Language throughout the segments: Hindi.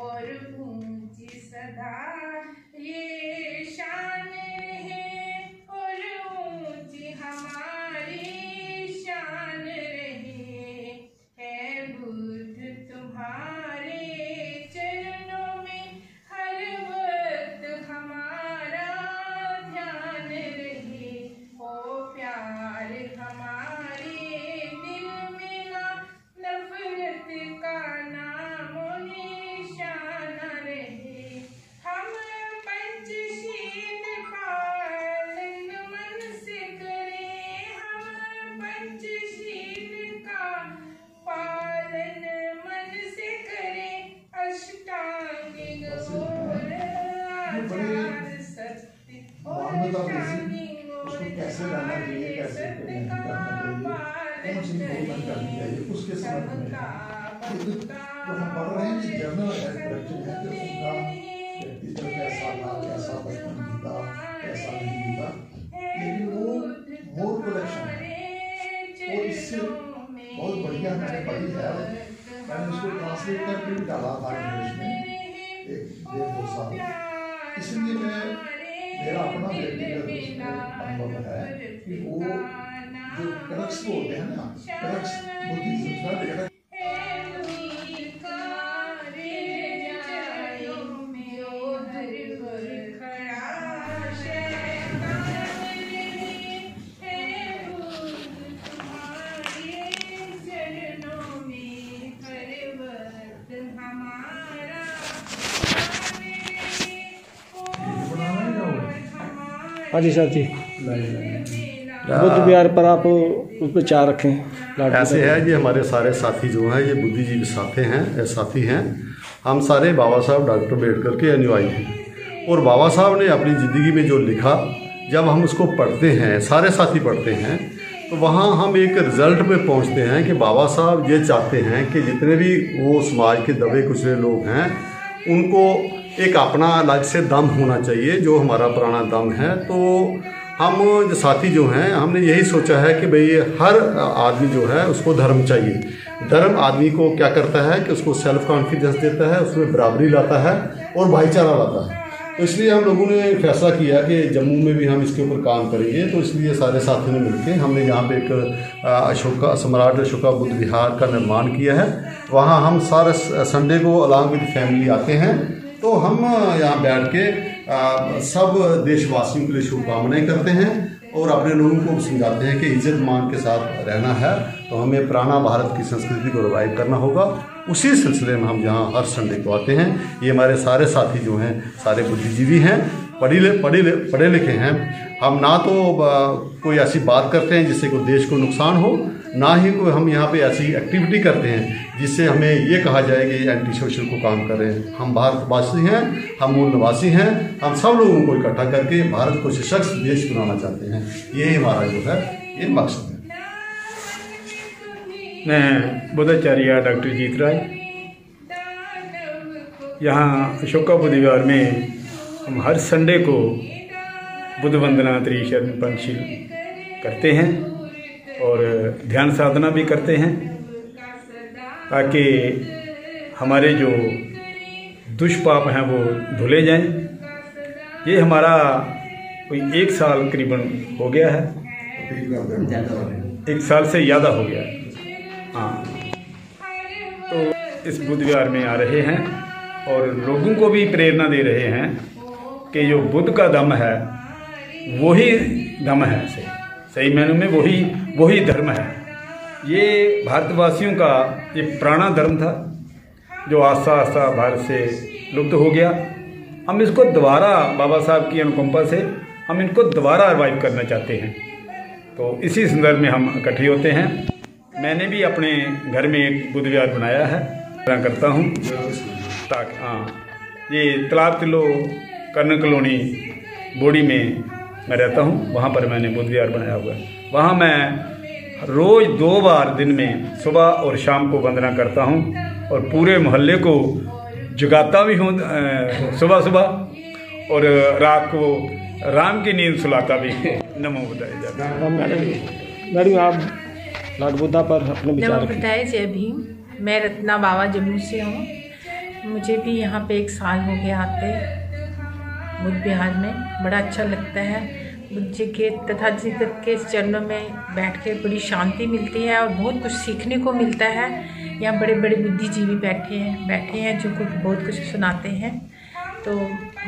और ऊंची सदा ये शान रहे और ऊंची हमारी शान रहे। है बुद्ध तुम्हारे चरणों में हर वक्त हमारा ध्यान रहे। ओ प्यार हमारे दिल में ना नफरत का नामो निशान रहे। हम पंचशील पालन मन से करें, हम पंचशील का पालन मन से करें। अष्टांगिक और आचार सत्य उसको कैसे रहना चाहिए, कैसे नहीं करना चाहिए, कौन सी भूमिका करनी चाहिए, उसके संबंध में तो हम पढ़ रहे हैं कि जनरल इंट्रोडक्शन है कि उनका व्यक्तित्व कैसा था, कैसा बचपन बीता, कैसा नहीं बीता। लेकिन वो मोर प्रोडक्शन है, वो इससे बहुत बढ़िया मैंने पढ़ी है। मैंने उसको ट्रांसलेट करके भी डाला था इंग्लिश में 1-2 साल। इसलिए मेरा अपना व्यक्तिगत अनुभव है कि वो जो क्रक्स बोलते हैं ना, क्रक्स बुद्धिज्म हाँ जी सर जी। बुद्ध विहार पर आप उस पर चार रखें। ऐसे है ये हमारे सारे साथी जो हैं ये बुद्धिजीवी साथी हैं। हम सारे बाबा साहब डॉक्टर अम्बेडकर के अनुयायी हैं और बाबा साहब ने अपनी ज़िंदगी में जो लिखा जब हम उसको पढ़ते हैं, सारे साथी पढ़ते हैं, तो वहाँ हम एक रिज़ल्ट पे पहुँचते हैं कि बाबा साहब ये चाहते हैं कि जितने भी वो समाज के दबे कुचले लोग हैं उनको एक अपना अलग से दम होना चाहिए जो हमारा पुराना दम है। तो हम जो साथी जो हैं हमने यही सोचा है कि भाई हर आदमी जो है उसको धर्म चाहिए। धर्म आदमी को क्या करता है कि उसको सेल्फ कॉन्फिडेंस देता है, उसमें बराबरी लाता है और भाईचारा लाता है। तो इसलिए हम लोगों ने फैसला किया कि जम्मू में भी हम इसके ऊपर काम करेंगे। तो इसलिए सारे साथियों ने मिलकर हमने यहाँ पे एक सम्राट अशोका बुद्ध विहार का निर्माण किया है। वहाँ हम सारे संडे को अलॉन्ग विद फैमिली आते हैं। तो हम यहाँ बैठ के सब देशवासियों के लिए शुभकामनाएं करते हैं और अपने लोगों को समझाते हैं कि इज्जत मान के साथ रहना है तो हमें पुराना भारत की संस्कृति को रिवाइव करना होगा। उसी सिलसिले में हम यहाँ हर संडे को आते हैं। ये हमारे सारे साथी जो हैं सारे बुद्धिजीवी हैं, पढ़े लिखे हैं। हम ना तो कोई ऐसी बात करते हैं जिससे कोई देश को नुकसान हो, ना ही कोई हम यहाँ पे ऐसी एक्टिविटी करते हैं जिससे हमें ये कहा जाए कि एंटी सोशल को काम कर रहे हैं। हम भारतवासी हैं, हम मूल निवासी हैं, हम सब लोगों को इकट्ठा करके भारत को सशक्त देश बनाना चाहते हैं। यही हमारा जो है ये मकसद है। मैं बुद्धाचार्य डॉक्टर जीत राय, यहाँ अशोका बुद्ध विहार में हम हर संडे को बुद्ध वंदना त्रिशरण पंचशील करते हैं और ध्यान साधना भी करते हैं ताकि हमारे जो दुष्पाप हैं वो धुले जाएं। ये हमारा कोई 1 साल करीबन हो गया है, 1 साल से ज़्यादा हो गया है। हाँ, तो इस बुद्ध विहार में आ रहे हैं और लोगों को भी प्रेरणा दे रहे हैं कि जो बुद्ध का दम है वही दम है, सही मायने में वही धर्म है। ये भारतवासियों का एक पुराना धर्म था जो आस्ता आस्ता भारत से लुप्त हो गया। हम इसको दोबारा बाबा साहब की अनुकंपा से हम इनको दोबारा रिवाइव करना चाहते हैं। तो इसी संदर्भ में हम इकट्ठे होते हैं। मैंने भी अपने घर में एक बुद्ध विहार बनाया है, करता हूँ ताकि ये तालाब किलो कर्नल कॉलोनी बोडी में मैं रहता हूँ, वहाँ पर मैंने बुद्ध विहार बनाया हुआ है। वहाँ मैं रोज़ 2 बार दिन में सुबह और शाम को वंदना करता हूँ और पूरे मोहल्ले को जगाता भी हूँ सुबह और रात को राम की नींद सुलाता भी नमो बुद्धाय जय। मैडम आप लॉर्ड बुद्धा पर अपने विचार नमो बुद्धाय जय भीम। मैं रत्ना बाबा जम्मू से हूँ। मुझे भी यहाँ पे 1 साल हो गया आते बुद्ध विहार में। बड़ा अच्छा लगता है। बुद्ध जी के तथागत के चरणों में बैठ के बड़ी शांति मिलती है और बहुत कुछ सीखने को मिलता है। यहाँ बड़े बड़े बुद्धिजीवी बैठे हैं जो कुछ बहुत कुछ सुनाते हैं। तो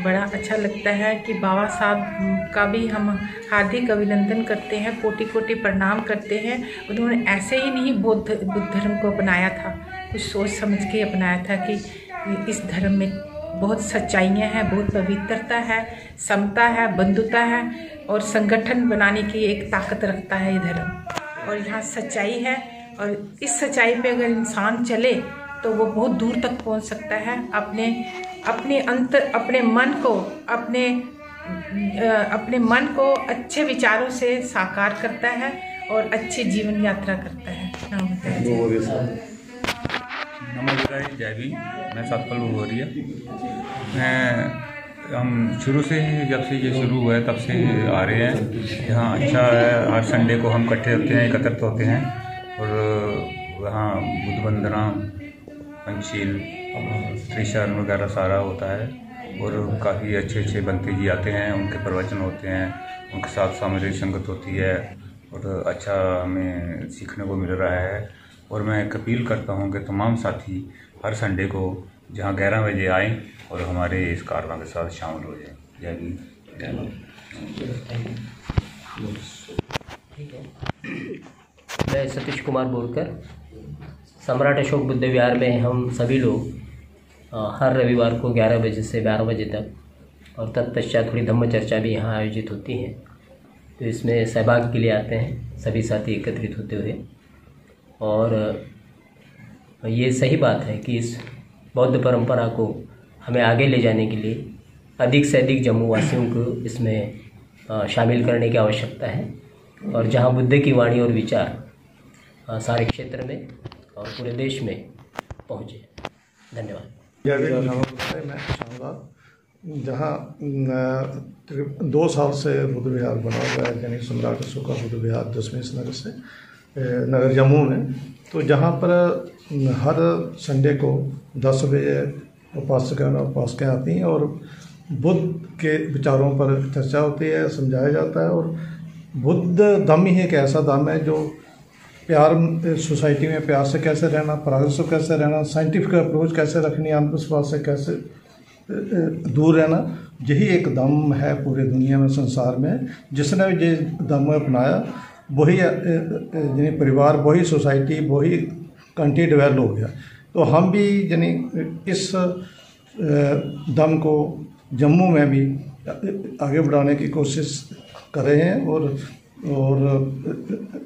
बड़ा अच्छा लगता है कि बाबा साहब का भी हम हार्दिक अभिनंदन करते हैं, कोटि कोटि प्रणाम करते हैं। उन्होंने ऐसे ही नहीं बुद्ध धर्म को अपनाया था, कुछ सोच समझ के अपनाया था कि इस धर्म में बहुत सच्चाइयाँ हैं, बहुत पवित्रता है, समता है, बंधुता है और संगठन बनाने की एक ताकत रखता है ये धर्म। और यहाँ सच्चाई है और इस सच्चाई पे अगर इंसान चले तो वो बहुत दूर तक पहुँच सकता है। अपने मन को अच्छे विचारों से साकार करता है और अच्छी जीवन यात्रा करता है। नमस्कार, जय भीम। मैं सतपाल भगोरिया। हम शुरू से ही, जब से ये शुरू हुआ है तब से आ रहे हैं। यहाँ अच्छा है, हर संडे को हम इकट्ठे होते हैं, एकत्रित होते हैं और वहाँ बुद्ध वंदना, पंचशील, त्रिशरण वगैरह सारा होता है और काफ़ी अच्छे बंते जी आते हैं, उनके प्रवचन होते हैं, उनके साथ सामूहिक संगत होती है और अच्छा हमें सीखने को मिल रहा है। और मैं एक अपील करता हूँ कि तमाम साथी हर संडे को जहाँ 11 बजे आएँ और हमारे इस कारवां के साथ शामिल हो जाएँ। जय भीम, जय भारत। मैं सतीश कुमार बोरकर, सम्राट अशोक बुद्ध विहार में हम सभी लोग हर रविवार को 11 बजे से 12 बजे तक और तत्पश्चात थोड़ी धम्म चर्चा भी यहाँ आयोजित होती है। तो इसमें सहभाग के लिए आते हैं सभी साथी एकत्रित होते हुए। और ये सही बात है कि इस बौद्ध परंपरा को हमें आगे ले जाने के लिए अधिक से अधिक जम्मू वासियों को इसमें शामिल करने की आवश्यकता है और जहाँ बुद्ध की वाणी और विचार सारे क्षेत्र में और पूरे देश में पहुँचे। धन्यवाद। मैं चाहूँगा, जहाँ 2 साल से बुद्ध विहार बना हुआ है, यानी सम्राट अशोक बुद्ध विहार दशमेश नगर जम्मू में, तो जहाँ पर हर संडे को 10 बजे उपासकें आती हैं और बुद्ध के विचारों पर चर्चा होती है, समझाया जाता है। और बुद्ध धम्म ही एक ऐसा धम्म है जो प्यार, सोसाइटी में प्यार से कैसे रहना, परागण से कैसे रहना, साइंटिफिक अप्रोच कैसे रखनी, अंधविश्वास से कैसे दूर रहना, यही एक धम्म है पूरे दुनिया में, संसार में। जिसने भी ये धम्म अपनाया वही यानी परिवार, वही सोसाइटी, वही कंट्री डेवलप हो गया। तो हम भी यानी इस धम्म को जम्मू में भी आगे बढ़ाने की कोशिश कर रहे हैं और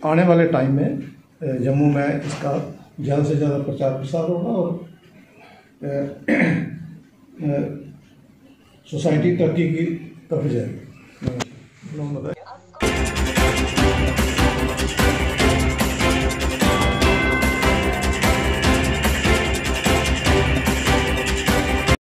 आने वाले टाइम में जम्मू में इसका ज़्यादा से ज़्यादा प्रचार प्रसार होगा और सोसाइटी तरक्की की तरफ जाएगी।